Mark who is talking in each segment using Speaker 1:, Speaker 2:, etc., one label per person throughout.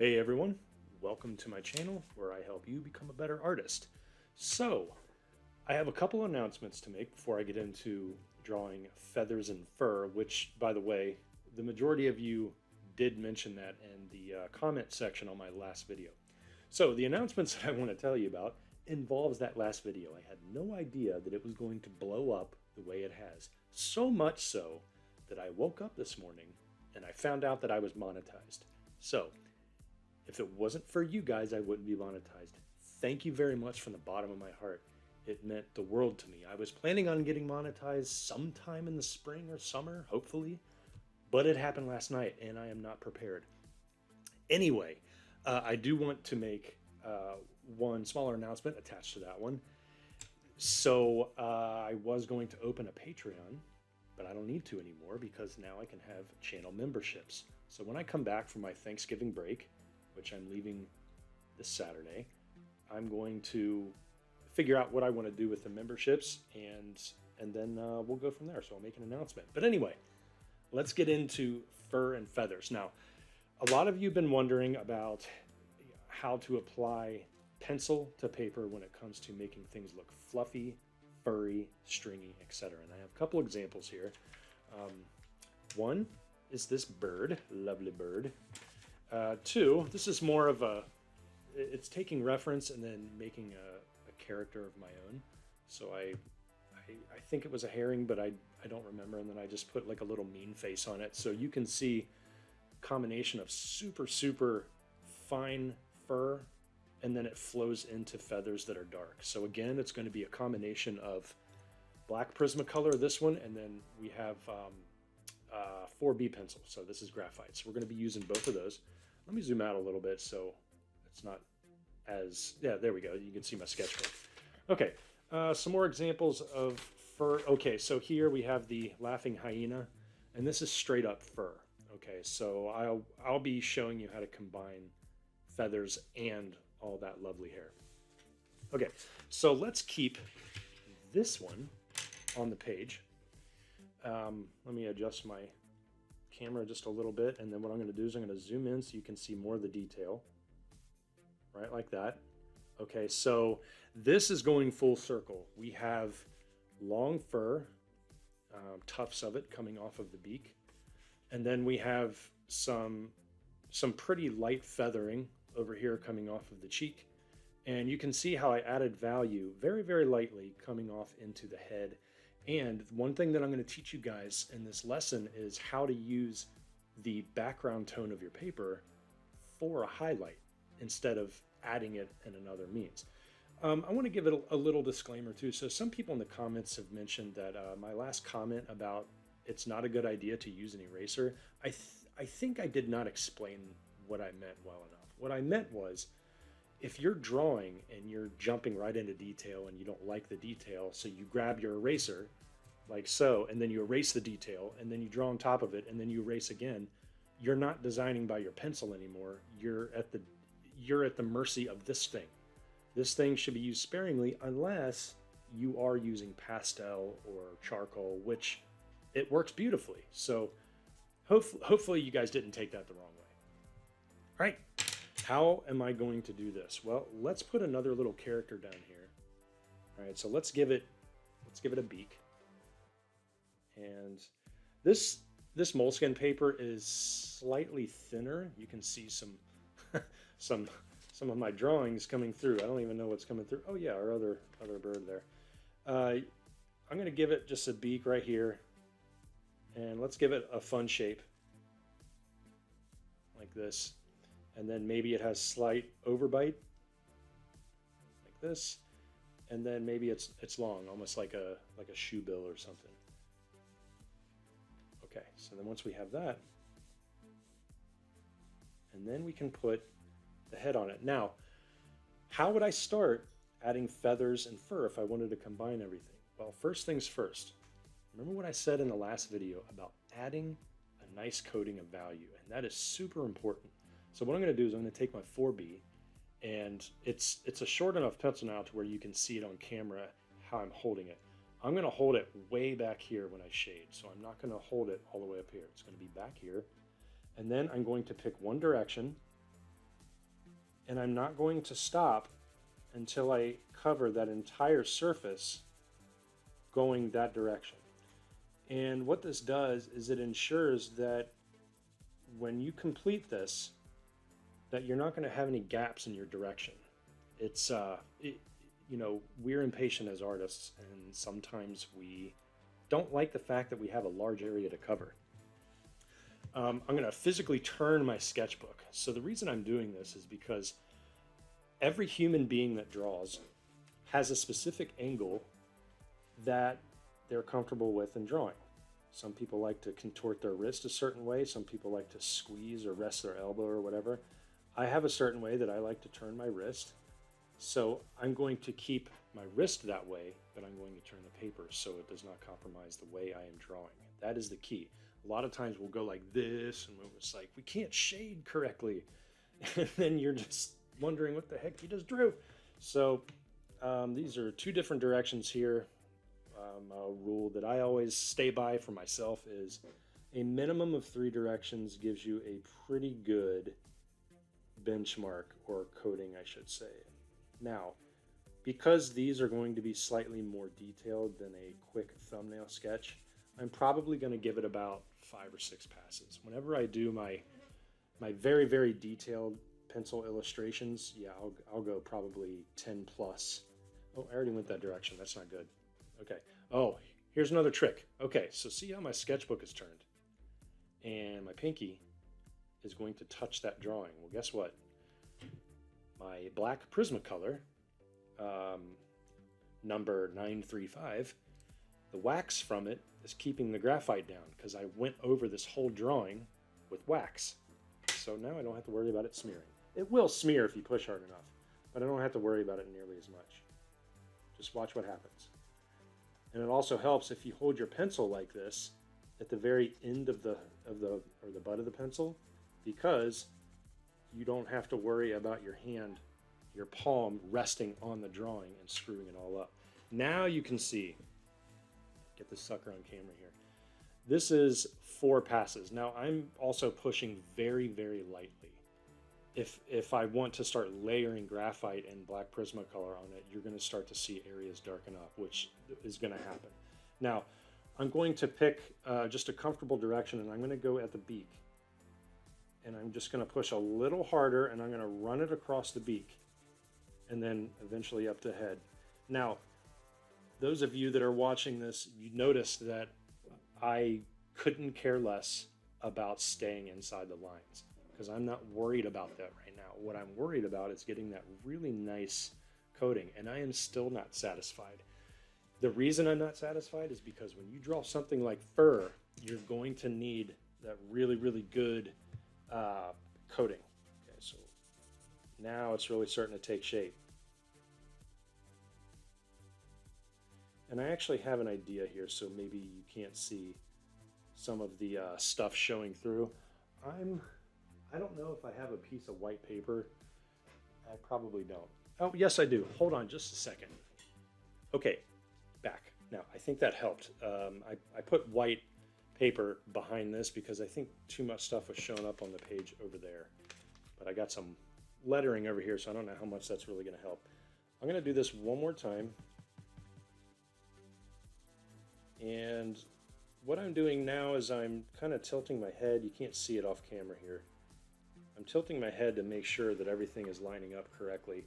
Speaker 1: Hey everyone, welcome to my channel where I help you become a better artist. So, I have a couple announcements to make before I get into drawing feathers and fur, which, by the way, the majority of you did mention that in the comment section on my last video. So, the announcements that I want to tell you about involves that last video. I had no idea that it was going to blow up the way it has. So much so that I woke up this morning and I found out that I was monetized. So, if it wasn't for you guys, I wouldn't be monetized. Thank you very much from the bottom of my heart. It meant the world to me. I was planning on getting monetized sometime in the spring or summer, hopefully, but it happened last night and I am not prepared. Anyway, I do want to make one smaller announcement attached to that one. So I was going to open a Patreon, but I don't need to anymore because now I can have channel memberships. So when I come back from my Thanksgiving break, which I'm leaving this Saturday, I'm going to figure out what I want to do with the memberships, and then we'll go from there. So I'll make an announcement. But anyway, let's get into fur and feathers. Now, a lot of you have been wondering about how to apply pencil to paper when it comes to making things look fluffy, furry, stringy, etc. And I have a couple examples here. One is this bird, lovely bird. Two, this is more of it's taking reference and then making a character of my own. So I think it was a herring, but I don't remember. And then I just put like a little mean face on it. So you can see a combination of super, super fine fur, and then it flows into feathers that are dark. So again, it's going to be a combination of black Prismacolor, this one, and then we have 4B pencil. So this is graphite. So we're going to be using both of those. Let me zoom out a little bit so it's not as, yeah, there we go. You can see my sketchbook. Okay, some more examples of fur. Okay, so here we have the laughing hyena, and this is straight up fur. Okay, so I'll be showing you how to combine feathers and all that lovely hair. Okay, so let's keep this one on the page. Let me adjust my camera just a little bit, and then what I'm going to do is I'm going to zoom in so you can see more of the detail, right, like that. Okay, so this is going full circle. We have long fur, tufts of it coming off of the beak, and then we have some pretty light feathering over here coming off of the cheek, and you can see how I added value very, very lightly coming off into the head. And one thing that I'm going to teach you guys in this lesson is how to use the background tone of your paper for a highlight instead of adding it in another means. I want to give it a little disclaimer too. So some people in the comments have mentioned that my last comment about it's not a good idea to use an eraser, I think I did not explain what I meant well enough. What I meant was, if you're drawing and you're jumping right into detail and you don't like the detail, so you grab your eraser like so, and then you erase the detail, and then you draw on top of it, and then you erase again, you're not designing by your pencil anymore. You're at the mercy of this thing. This thing should be used sparingly unless you are using pastel or charcoal, which it works beautifully. So hopefully you guys didn't take that the wrong way. All right. How am I going to do this? Well, let's put another little character down here. All right, so let's give it a beak. And this moleskin paper is slightly thinner. You can see some some of my drawings coming through. I don't even know what's coming through. Oh yeah, our other bird there. I'm going to give it just a beak right here, and let's give it a fun shape like this. And then maybe it has slight overbite, like this, and then maybe it's long, almost like a shoe bill or something. Okay, so then once we have that, and then we can put the head on it. Now, how would I start adding feathers and fur if I wanted to combine everything? Well, first things first. Remember what I said in the last video about adding a nice coating of value, and that is super important. So what I'm going to do is I'm going to take my 4B, and it's a short enough pencil now to where you can see it on camera how I'm holding it. I'm going to hold it way back here when I shade, so I'm not going to hold it all the way up here. It's going to be back here, and then I'm going to pick one direction, and I'm not going to stop until I cover that entire surface going that direction. And what this does is it ensures that when you complete this, that you're not going to have any gaps in your direction. It's, you know, we're impatient as artists, and sometimes we don't like the fact that we have a large area to cover. I'm going to physically turn my sketchbook. So the reason I'm doing this is because every human being that draws has a specific angle that they're comfortable with in drawing. Some people like to contort their wrist a certain way. Some people like to squeeze or rest their elbow or whatever. I have a certain way that I like to turn my wrist. So I'm going to keep my wrist that way, but I'm going to turn the paper so it does not compromise the way I am drawing. That is the key. A lot of times we'll go like this, and it's like, we can't shade correctly. And then you're just wondering what the heck you just drew. So these are two different directions here. A rule that I always stay by for myself is a minimum of 3 directions gives you a pretty good benchmark, or coding, I should say. Now, because these are going to be slightly more detailed than a quick thumbnail sketch, I'm probably going to give it about 5 or 6 passes. Whenever I do my very, very detailed pencil illustrations, yeah, I'll go probably 10 plus. Oh, I already went that direction. That's not good. Okay. Oh, here's another trick. Okay, so see how my sketchbook is turned? And my pinky is going to touch that drawing. Well, guess what? My black Prismacolor, number 935, the wax from it is keeping the graphite down because I went over this whole drawing with wax. So now I don't have to worry about it smearing. It will smear if you push hard enough, but I don't have to worry about it nearly as much. Just watch what happens. And it also helps if you hold your pencil like this at the very end of the butt of the pencil, because you don't have to worry about your hand, your palm resting on the drawing and screwing it all up. Now you can see, get this sucker on camera here. This is 4 passes. Now I'm also pushing very, very lightly. If I want to start layering graphite and black Prismacolor on it, you're going to start to see areas darken up, which is going to happen. Now, I'm going to pick just a comfortable direction, and I'm going to go at the beak. And I'm just going to push a little harder, and I'm going to run it across the beak, and then eventually up the head. Now, those of you that are watching this, you noticed that I couldn't care less about staying inside the lines, because I'm not worried about that right now. What I'm worried about is getting that really nice coating, and I am still not satisfied. The reason I'm not satisfied is because when you draw something like fur, you're going to need that really, really good coating. Okay, so now it's really starting to take shape. And I actually have an idea here, so maybe you can't see some of the stuff showing through. I don't know if I have a piece of white paper. I probably don't. Oh, yes, I do. Hold on just a second. Okay, back. Now, I think that helped. I put white paper behind this because I think too much stuff was showing up on the page over there. But I got some lettering over here, so I don't know how much that's really going to help. I'm going to do this one more time. And what I'm doing now is I'm kind of tilting my head. You can't see it off camera here. I'm tilting my head to make sure that everything is lining up correctly.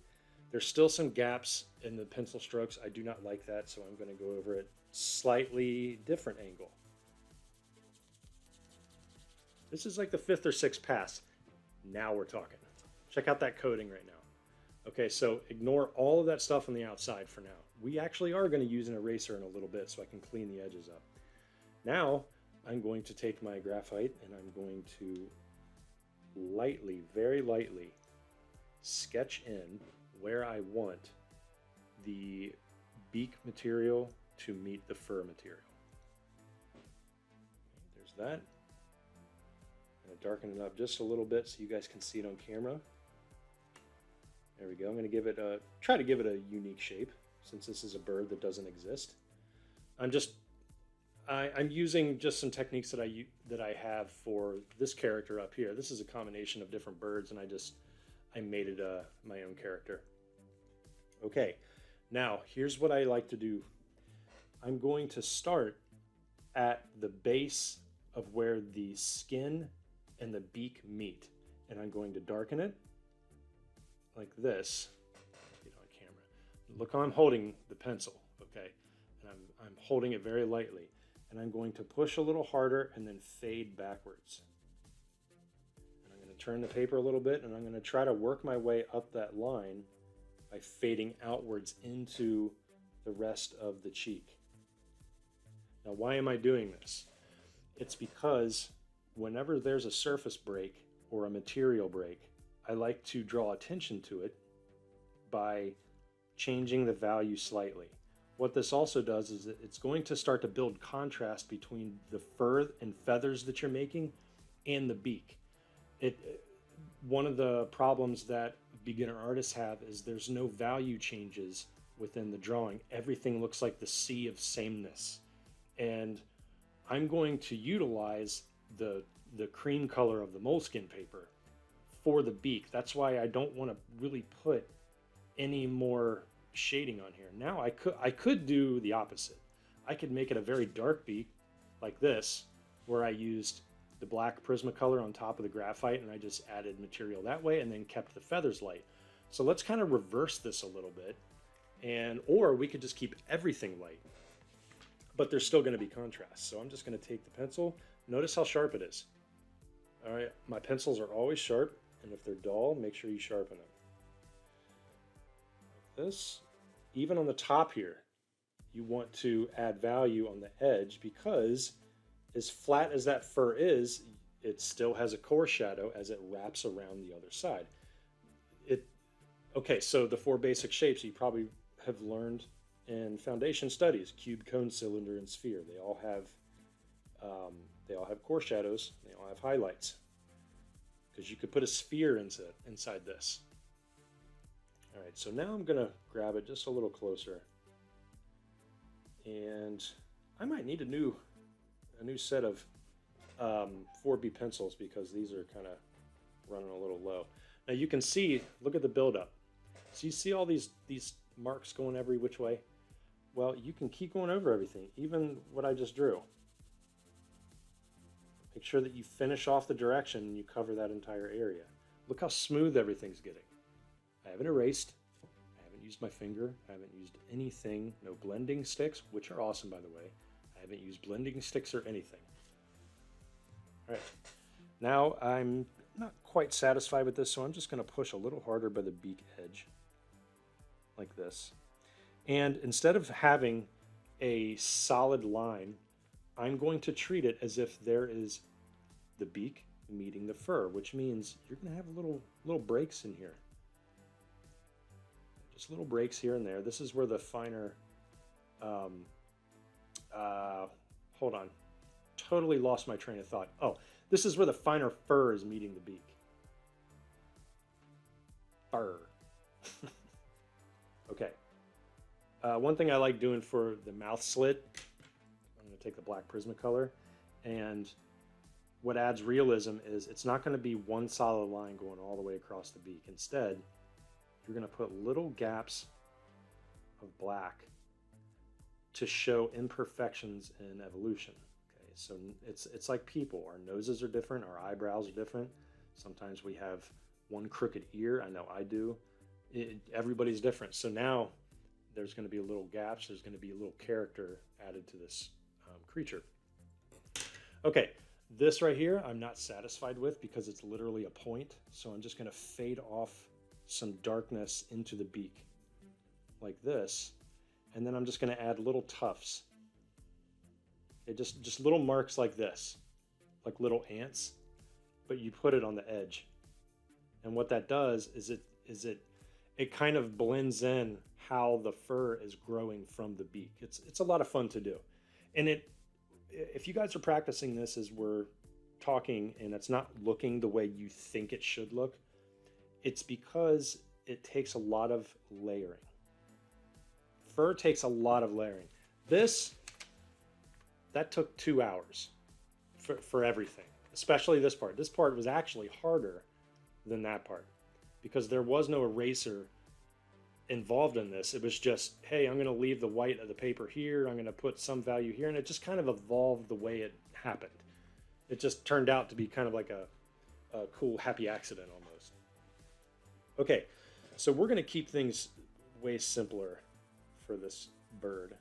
Speaker 1: There's still some gaps in the pencil strokes. I do not like that, so I'm going to go over it slightly different angle. This is like the 5th or 6th pass. Now we're talking. Check out that coating right now. Okay, so ignore all of that stuff on the outside for now. We actually are going to use an eraser in a little bit so I can clean the edges up. Now I'm going to take my graphite and I'm going to lightly, very lightly, sketch in where I want the beak material to meet the fur material. There's that. I'm going to darken it up just a little bit so you guys can see it on camera. There we go. I'm going to give it try to give it a unique shape since this is a bird that doesn't exist. I'm using just some techniques that I have for this character up here. This is a combination of different birds, and I made it my own character. Okay, now here's what I like to do. I'm going to start at the base of where the skin and the beak meet, and I'm going to darken it like this. Get on camera. Look how I'm holding the pencil, okay? And I'm holding it very lightly, and I'm going to push a little harder and then fade backwards. And I'm going to turn the paper a little bit, and I'm going to try to work my way up that line by fading outwards into the rest of the cheek. Now, why am I doing this? It's because whenever there's a surface break or a material break, I like to draw attention to it by changing the value slightly. What this also does is it's going to start to build contrast between the fur and feathers that you're making and the beak. One of the problems that beginner artists have is there's no value changes within the drawing. Everything looks like the sea of sameness. And I'm going to utilize the cream color of the moleskin paper for the beak. That's why I don't want to really put any more shading on here. Now I could do the opposite. I could make it a very dark beak like this, where I used the black Prismacolor on top of the graphite and I just added material that way and then kept the feathers light. So let's kind of reverse this a little bit, or we could just keep everything light, but there's still going to be contrast. So I'm just going to take the pencil. Notice how sharp it is. All right, my pencils are always sharp, and if they're dull, make sure you sharpen them. Like this. Even on the top here, you want to add value on the edge, because as flat as that fur is, it still has a core shadow as it wraps around the other side. Okay, so the 4 basic shapes you probably have learned in foundation studies: cube, cone, cylinder, and sphere. They all have core shadows. They all have highlights, because you could put a sphere inside this. All right, so now I'm gonna grab it just a little closer, and I might need a new set of 4B pencils, because these are kind of running a little low. Now you can see, look at the buildup. So you see all these marks going every which way? Well, you can keep going over everything, even what I just drew. Make sure that you finish off the direction and you cover that entire area. Look how smooth everything's getting. I haven't erased. I haven't used my finger. I haven't used anything. No blending sticks, which are awesome, by the way. I haven't used blending sticks or anything. All right. Now I'm not quite satisfied with this, so I'm just going to push a little harder by the beak edge, like this. And instead of having a solid line, I'm going to treat it as if there is the beak meeting the fur, which means you're going to have little breaks in here. Just little breaks here and there. This is where the finer, hold on, totally lost my train of thought. Oh, this is where the finer fur is meeting the beak. Fur. Okay. One thing I like doing for the mouth slit, I'm going to take the black Prismacolor, and what adds realism is it's not going to be one solid line going all the way across the beak. Instead, you're going to put little gaps of black to show imperfections in evolution. Okay, so it's like people. Our noses are different, our eyebrows are different. Sometimes we have one crooked ear. I know I do. Everybody's different. So now there's going to be little gaps. There's going to be a little character added to this creature. Okay, this right here I'm not satisfied with, because it's literally a point. So I'm just going to fade off some darkness into the beak like this, and then I'm just going to add little tufts. Just little marks like this, like little ants, but you put it on the edge. And what that does is it kind of blends in how the fur is growing from the beak. It's a lot of fun to do. And if you guys are practicing this as we're talking and it's not looking the way you think it should look, it's because it takes a lot of layering. Fur takes a lot of layering. That took 2 hours for everything, especially this part. This part was actually harder than that part, because there was no eraser involved in this. It was just, hey, I'm going to leave the white of the paper here. I'm going to put some value here. And it just kind of evolved the way it happened. It just turned out to be kind of like a cool, happy accident almost. Okay, so we're going to keep things way simpler for this bird.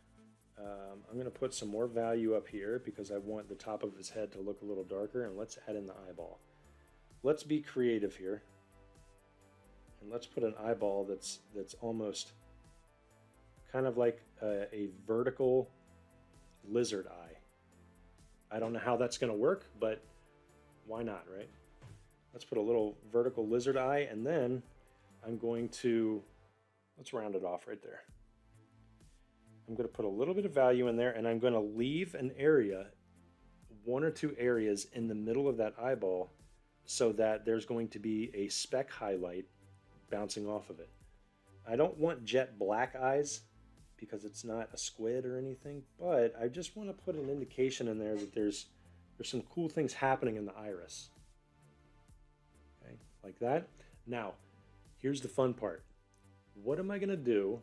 Speaker 1: I'm going to put some more value up here because I want the top of his head to look a little darker, and let's add in the eyeball. Let's be creative here, and let's put an eyeball that's almost kind of like a vertical lizard eye. I don't know how that's going to work, but why not, right? Let's put a little vertical lizard eye, and then I'm going to, let's round it off right there. I'm going to put a little bit of value in there, and I'm going to leave an area, one or two areas in the middle of that eyeball, so that there's going to be a speck highlight bouncing off of it. I don't want jet black eyes because it's not a squid or anything, but I just want to put an indication in there that there's some cool things happening in the iris. Okay, like that. Now, here's the fun part. What am I going to do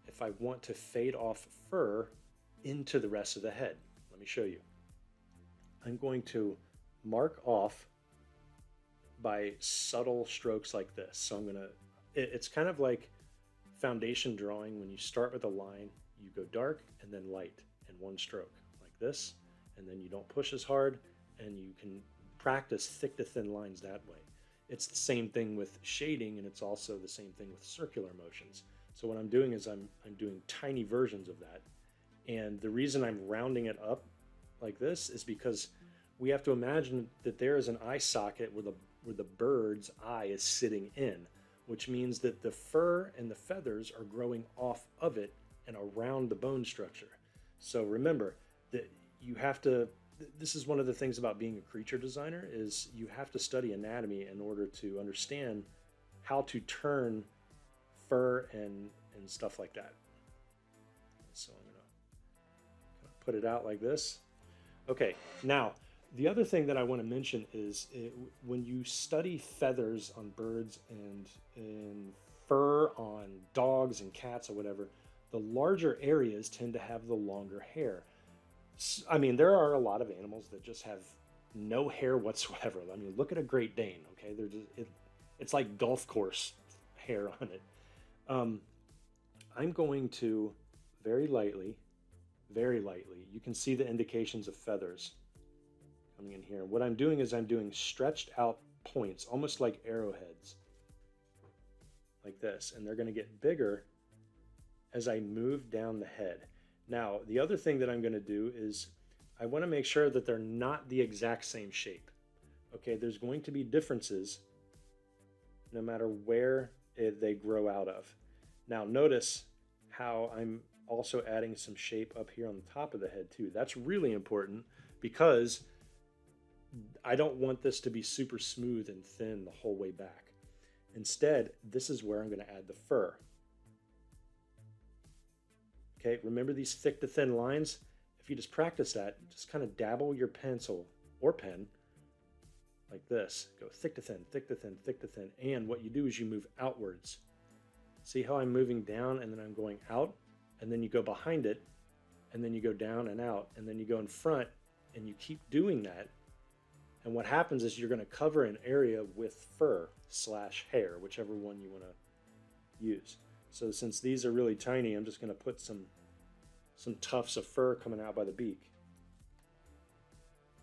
Speaker 1: if I want to fade off fur into the rest of the head? Let me show you. I'm going to mark off by subtle strokes like this. So I'm going to, it's kind of like foundation drawing. When you start with a line, you go dark and then light in one stroke like this, and then you don't push as hard, and you can practice thick to thin lines that way. It's the same thing with shading, and it's also the same thing with circular motions. So what I'm doing is I'm doing tiny versions of that. And the reason I'm rounding it up like this is because we have to imagine that there is an eye socket where the bird's eye is sitting in, which means that the fur and the feathers are growing off of it and around the bone structure. So remember that you have to, this is one of the things about being a creature designer, is you have to study anatomy in order to understand how to turn fur and stuff like that. So I'm gonna put it out like this. Okay, now the other thing that I want to mention is when you study feathers on birds and fur on dogs and cats or whatever, the larger areas tend to have the longer hair. I mean, there are a lot of animals that just have no hair whatsoever. I mean, look at a Great Dane, okay? They're just, it's like golf course hair on it. I'm going to very lightly, you can see the indications of feathers coming in here. What I'm doing is I'm doing stretched out points, almost like arrowheads, like this, and they're going to get bigger as I move down the head. Now, the other thing that I'm going to do is I want to make sure that they're not the exact same shape. Okay, there's going to be differences no matter where they grow out of. Now, notice how I'm also adding some shape up here on the top of the head too. That's really important because I don't want this to be super smooth and thin the whole way back. Instead, this is where I'm going to add the fur. Okay, remember these thick to thin lines? If you just practice that, just kind of dabble your pencil or pen like this. Go thick to thin, thick to thin, thick to thin. And what you do is you move outwards. See how I'm moving down and then I'm going out, and then you go behind it, and then you go down and out, and then you go in front, and you keep doing that. And what happens is you're going to cover an area with fur / hair, whichever one you want to use. So since these are really tiny, I'm just going to put some tufts of fur coming out by the beak.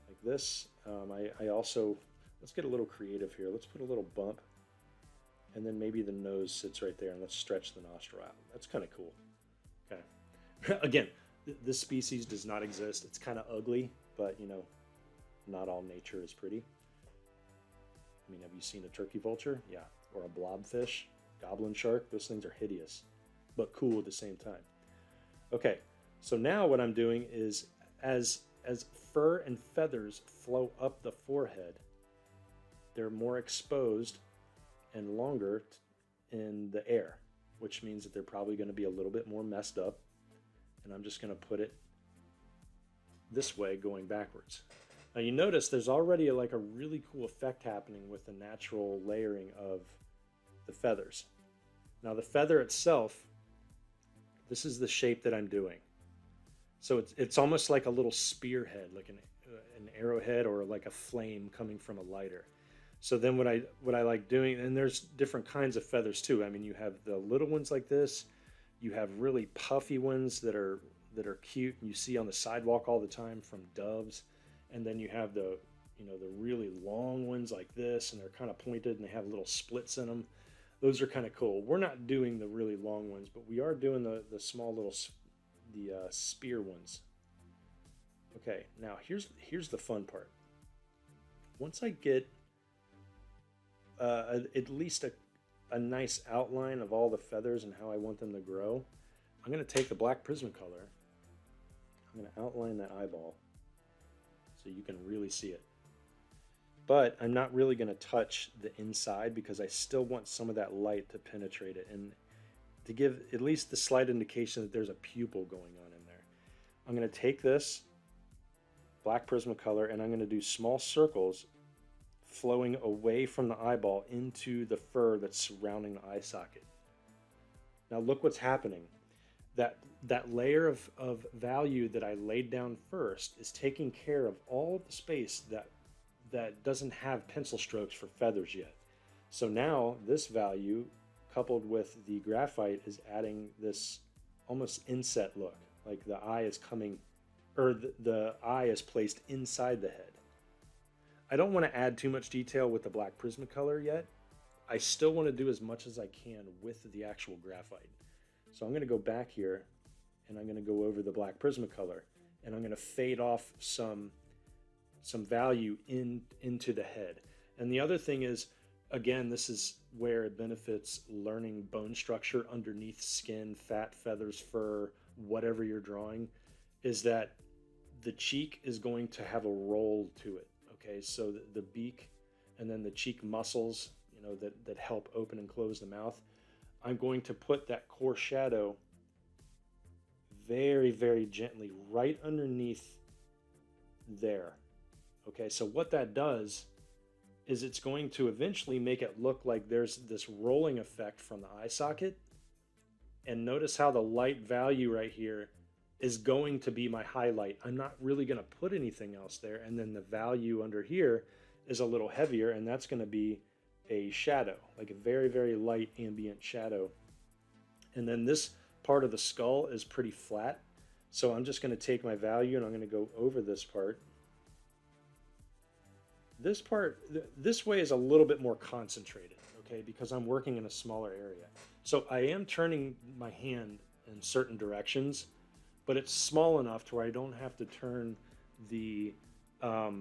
Speaker 1: Like this. I also, let's get a little creative here. Let's put a little bump. And then maybe the nose sits right there, and let's stretch the nostril out. That's kind of cool. Okay. Again, this species does not exist. It's kind of ugly, but you know, not all nature is pretty. I mean, have you seen a turkey vulture? Yeah. Or a blobfish, goblin shark? Those things are hideous, but cool at the same time. Okay, so now what I'm doing is as fur and feathers flow up the forehead, they're more exposed and longer in the air, which means that they're probably going to be a little bit more messed up. And I'm just going to put it this way going backwards. Now you notice there's already like a really cool effect happening with the natural layering of the feathers. Now the feather itself, this is the shape that I'm doing. So it's almost like a little spearhead, like an arrowhead or like a flame coming from a lighter. So then what I like doing, and there's different kinds of feathers too. I mean, you have the little ones like this, you have really puffy ones that are cute and you see on the sidewalk all the time from doves, and then you have the really long ones like this, and they're kind of pointed and they have little splits in them. Those are kind of cool. We're not doing the really long ones, but we are doing the small little spear ones. Okay, now here's the fun part. Once I get at least a nice outline of all the feathers and how I want them to grow, I'm going to take the black Prismacolor. I'm going to outline that eyeball so you can really see it. But I'm not really going to touch the inside because I still want some of that light to penetrate it and to give at least the slight indication that there's a pupil going on in there. I'm going to take this black Prismacolor and I'm going to do small circles flowing away from the eyeball into the fur that's surrounding the eye socket. Now look what's happening. That layer of value that I laid down first is taking care of all of the space that doesn't have pencil strokes for feathers yet. So now this value coupled with the graphite is adding this almost inset look, like the eye is coming, or the eye is placed inside the head. I don't want to add too much detail with the black Prismacolor yet. I still want to do as much as I can with the actual graphite. So I'm going to go back here and I'm going to go over the black Prismacolor and I'm going to fade off some value into the head. And the other thing is, again, this is where it benefits learning bone structure underneath skin, fat, feathers, fur, whatever you're drawing, is that the cheek is going to have a roll to it. Okay, so the beak and then the cheek muscles, that help open and close the mouth. I'm going to put that core shadow very, very gently right underneath there. Okay, so what that does is it's going to eventually make it look like there's this rolling effect from the eye socket. And notice how the light value right here is going to be my highlight. I'm not really going to put anything else there. And then the value under here is a little heavier, and that's going to be a shadow, like a very, very light ambient shadow. And then this part of the skull is pretty flat. So I'm just going to take my value and I'm going to go over this part. This part, this way is a little bit more concentrated, okay, because I'm working in a smaller area. So I am turning my hand in certain directions, but it's small enough to where I don't have to turn the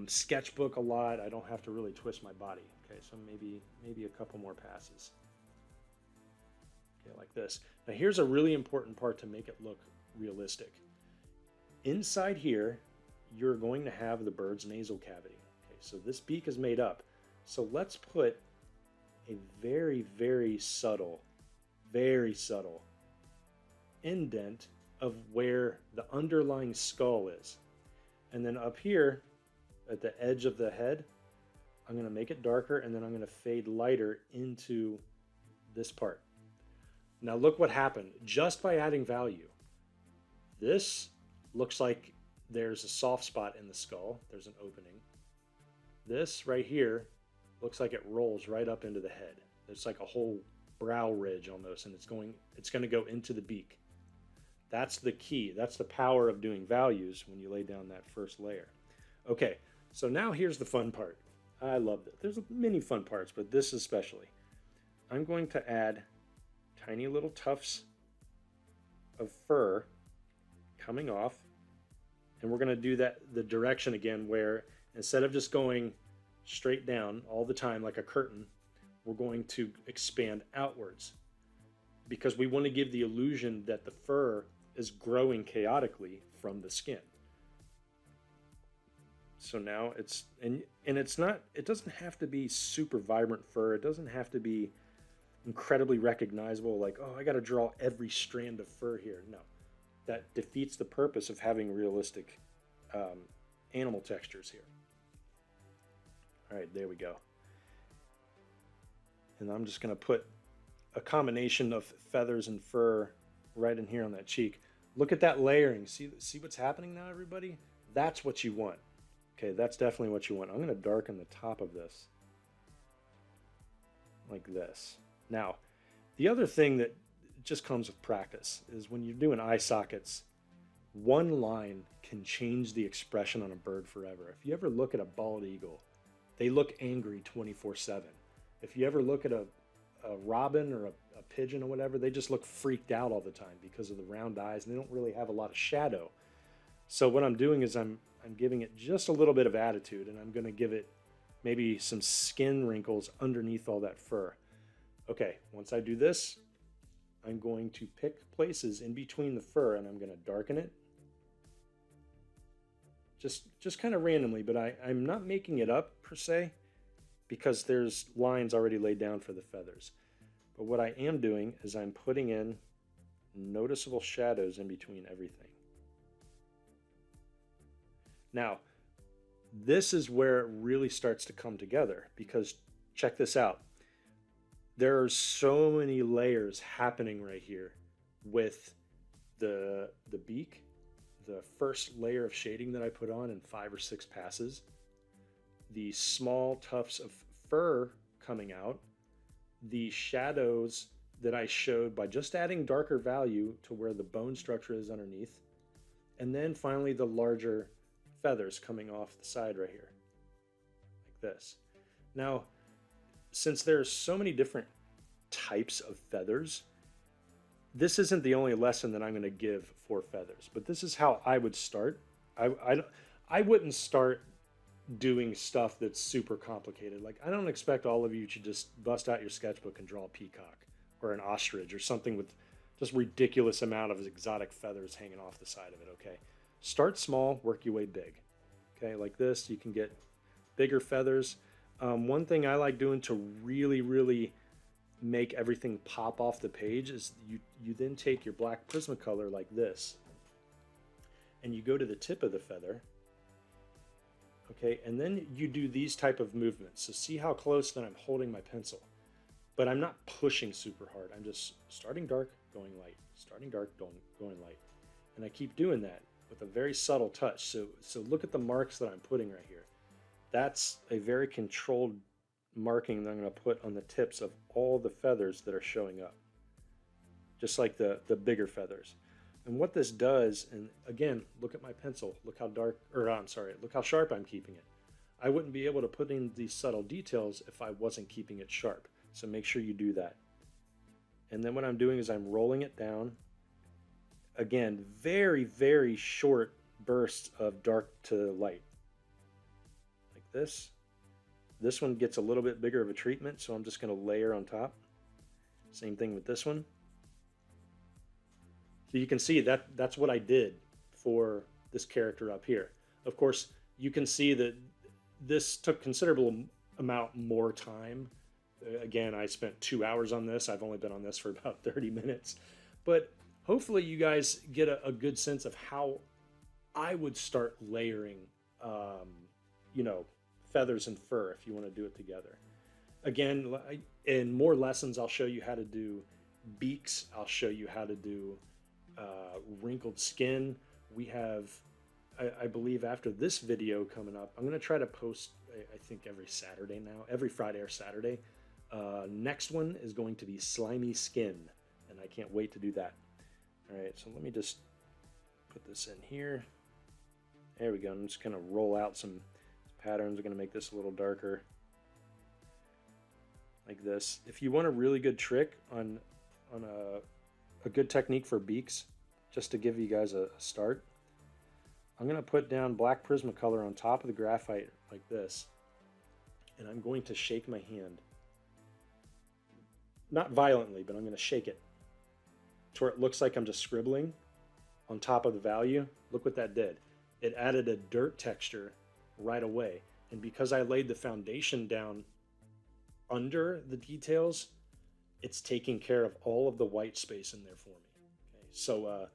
Speaker 1: sketchbook a lot. I don't have to really twist my body. Okay, so maybe a couple more passes. Okay, like this. Now here's a really important part to make it look realistic. Inside here, you're going to have the bird's nasal cavity. Okay, so this beak is made up. So let's put a very, very subtle indent of where the underlying skull is. And then up here at the edge of the head, I'm going to make it darker and then I'm going to fade lighter into this part. Now look what happened just by adding value. This looks like there's a soft spot in the skull. There's an opening. This right here looks like it rolls right up into the head. It's like a whole brow ridge almost, and it's going to go into the beak. That's the key. That's the power of doing values when you lay down that first layer. Okay, so now here's the fun part. I love it. There's many fun parts, but this especially. I'm going to add tiny little tufts of fur coming off, and we're going to do that the direction again where instead of just going straight down all the time like a curtain, we're going to expand outwards because we want to give the illusion that the fur is growing chaotically from the skin. So now it's, and it's not, it doesn't have to be super vibrant fur. It doesn't have to be incredibly recognizable, like, oh, I got to draw every strand of fur here. No, that defeats the purpose of having realistic animal textures here. All right, there we go. And I'm just going to put a combination of feathers and fur right in here on that cheek. Look at that layering. See what's happening now, everybody? That's what you want. Okay, that's definitely what you want. I'm going to darken the top of this like this. Now, the other thing that just comes with practice is when you're doing eye sockets, one line can change the expression on a bird forever. If you ever look at a bald eagle, they look angry 24/7. If you ever look at a robin or a pigeon or whatever, they just look freaked out all the time because of the round eyes, and they don't really have a lot of shadow. So what I'm doing is I'm giving it just a little bit of attitude, and I'm going to give it maybe some skin wrinkles underneath all that fur. Okay, once I do this, I'm going to pick places in between the fur, and I'm going to darken it. Just kind of randomly, but I'm not making it up per se, because there's lines already laid down for the feathers. But what I am doing is I'm putting in noticeable shadows in between everything. Now, this is where it really starts to come together, because check this out. There are so many layers happening right here with the beak, the first layer of shading that I put on in 5 or 6 passes, the small tufts of fur coming out, the shadows that I showed by just adding darker value to where the bone structure is underneath, and then finally the larger feathers coming off the side right here, like this. Now, since there's so many different types of feathers, this isn't the only lesson that I'm going to give for feathers, but this is how I would start. I wouldn't start doing stuff that's super complicated. Like, I don't expect all of you to just bust out your sketchbook and draw a peacock or an ostrich or something with just ridiculous amount of exotic feathers hanging off the side of it, okay? Start small, work your way big. Okay, like this, you can get bigger feathers. One thing I like doing to really make everything pop off the page is you then take your black Prismacolor like this, and you go to the tip of the feather, okay, and then you do these type of movements. So see how close that I'm holding my pencil, but I'm not pushing super hard. I'm just starting dark, going light, starting dark, going light, and I keep doing that with a very subtle touch. So look at the marks that I'm putting right here. That's a very controlled marking that I'm going to put on the tips of all the feathers that are showing up, just like the bigger feathers. And what this does, and again, look at my pencil, look how dark, or I'm sorry, look how sharp I'm keeping it. I wouldn't be able to put in these subtle details if I wasn't keeping it sharp. So make sure you do that. And then what I'm doing is I'm rolling it down. Again, very short bursts of dark to light, like this. This one gets a little bit bigger of a treatment, so I'm just going to layer on top. Same thing with this one. So you can see that's what I did for this character up here. Of course, you can see that this took considerable amount more time. Again, I spent 2 hours on this. I've only been on this for about 30 minutes. But hopefully you guys get a good sense of how I would start layering, feathers and fur if you want to do it together. Again, in more lessons, I'll show you how to do beaks. I'll show you how to do wrinkled skin. We have, I believe after this video coming up, I'm going to try to post, I think every Saturday now, every Friday or Saturday. Next one is going to be slimy skin, and I can't wait to do that. All right, so let me just put this in here. There we go. I'm just going to roll out some patterns. I'm going to make this a little darker, like this. If you want a really good trick on a good technique for beaks, just to give you guys a start, I'm going to put down black Prismacolor on top of the graphite like this, and I'm going to shake my hand. Not violently, but I'm going to shake it to where it looks like I'm just scribbling on top of the value. Look what that did. It added a dirt texture right away. And because I laid the foundation down under the details, it's taking care of all of the white space in there for me. Okay, so,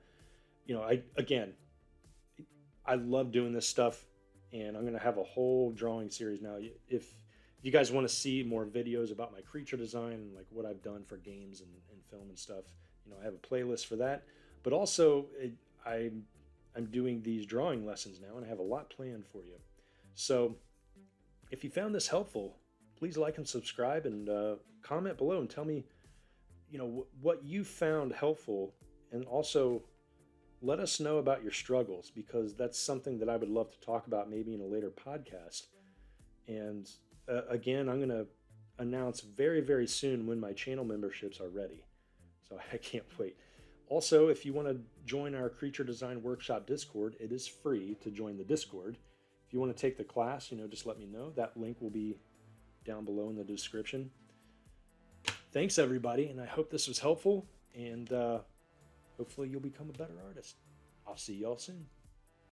Speaker 1: I love doing this stuff, and I'm going to have a whole drawing series now. If If you guys want to see more videos about my creature design and like what I've done for games and film and stuff, I have a playlist for that. But also, I'm doing these drawing lessons now, and I have a lot planned for you. So if you found this helpful, please like and subscribe, and comment below and tell me, what you found helpful, and also let us know about your struggles, because that's something that I would love to talk about maybe in a later podcast. And again, I'm going to announce very, very soon when my channel memberships are ready. So I can't wait. Also, if you want to join our Creature Design Workshop Discord, it is free to join the Discord. If you want to take the class, just let me know. That link will be down below in the description. Thanks, everybody, and I hope this was helpful, and hopefully you'll become a better artist. I'll see y'all soon.